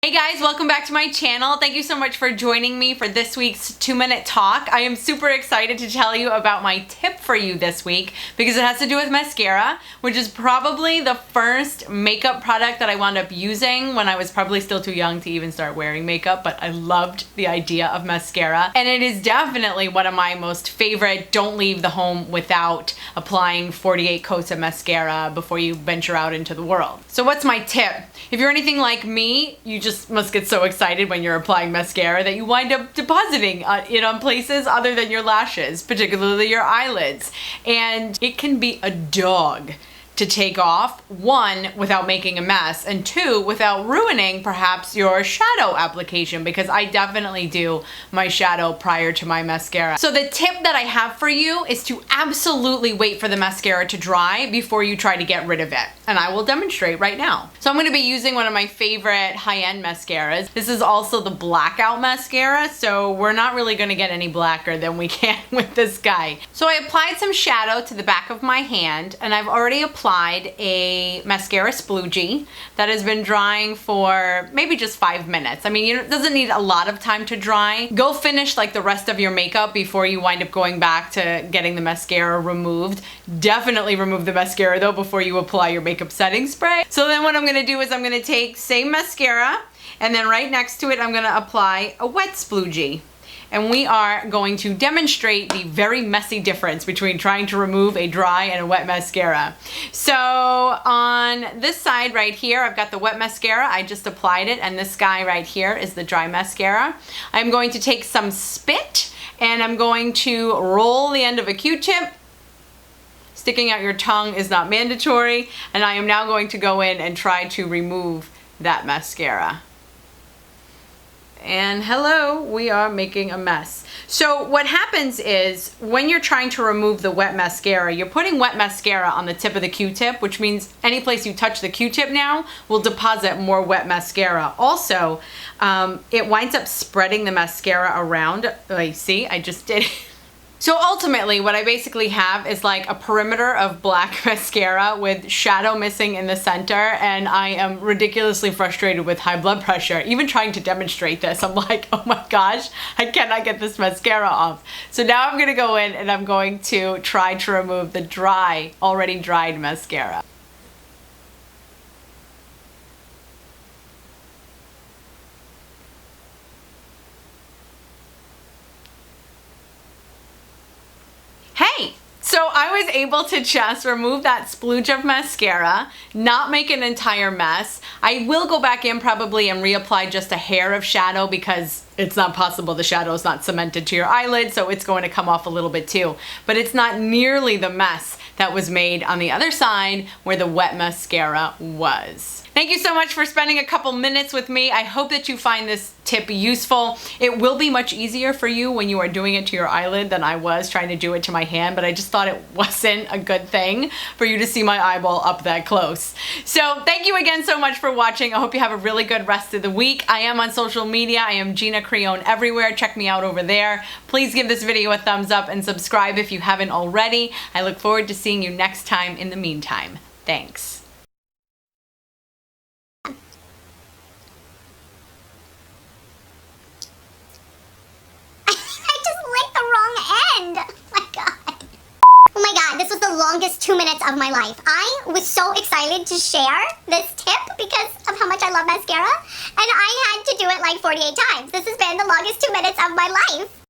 Hey guys, welcome back to my channel. Thank you so much for joining me for this week's 2-minute talk. I am super excited to tell you about my tip for you this week because it has to do with mascara, which is probably the first makeup product that I wound up using when I was probably still too young to even start wearing makeup, but I loved the idea of mascara. And it is definitely one of my most favorite, don't leave the home without applying 48 coats of mascara before you venture out into the world. So what's my tip? If you're anything like me, you just must get so excited when you're applying mascara that you wind up depositing it on places other than your lashes, particularly your eyelids. And it can be a dog to take off, one, without making a mess, and two, without ruining perhaps your shadow application, because I definitely do my shadow prior to my mascara. So the tip that I have for you is to absolutely wait for the mascara to dry before you try to get rid of it. And I will demonstrate right now. So I'm gonna be using one of my favorite high-end mascaras. This is also the blackout mascara, so we're not really gonna get any blacker than we can with this guy. So I applied some shadow to the back of my hand, and I've already applied a mascara sploogie that has been drying for maybe just 5 minutes. I mean, it doesn't need a lot of time to dry. Go finish like the rest of your makeup before you wind up going back to getting the mascara removed. Definitely remove the mascara though before you apply your makeup setting spray. So then what I'm gonna do is I'm gonna take same mascara, and then right next to it I'm gonna apply a wet sploogie. And we are going to demonstrate the very messy difference between trying to remove a dry and a wet mascara. So on this side right here, I've got the wet mascara. I just applied it, and this guy right here is the dry mascara. I'm going to take some spit, and I'm going to roll the end of a Q-tip. Sticking out your tongue is not mandatory, and I am now going to go in and try to remove that mascara. And hello, we are making a mess. So what happens is when you're trying to remove the wet mascara, you're putting wet mascara on the tip of the Q-tip, which means any place you touch the Q-tip now will deposit more wet mascara. Also, it winds up spreading the mascara around. See, I just did it. So ultimately, what I basically have is like a perimeter of black mascara with shadow missing in the center, and I am ridiculously frustrated with high blood pressure. Even trying to demonstrate this, I'm like, oh my gosh, I cannot get this mascara off. So now I'm gonna go in and I'm going to try to remove the dry, already dried mascara. Hey! So I was able to just remove that splooge of mascara, not make an entire mess. I will go back in probably and reapply just a hair of shadow because it's not possible, the shadow is not cemented to your eyelid, so it's going to come off a little bit too. But it's not nearly the mess that was made on the other side where the wet mascara was. Thank you so much for spending a couple minutes with me. I hope that you find this tip useful. It will be much easier for you when you are doing it to your eyelid than I was trying to do it to my hand, but I just thought it wasn't a good thing for you to see my eyeball up that close. So thank you again so much for watching. I hope you have a really good rest of the week. I am on social media. I am Gina Creone everywhere. Check me out over there. Please give this video a thumbs up and subscribe if you haven't already. I look forward to seeing you next time. In the meantime, thanks. Oh my god, this was the longest 2 minutes of my life. I was so excited to share this tip because of how much I love mascara, and I had to do it like 48 times. This has been the longest 2 minutes of my life.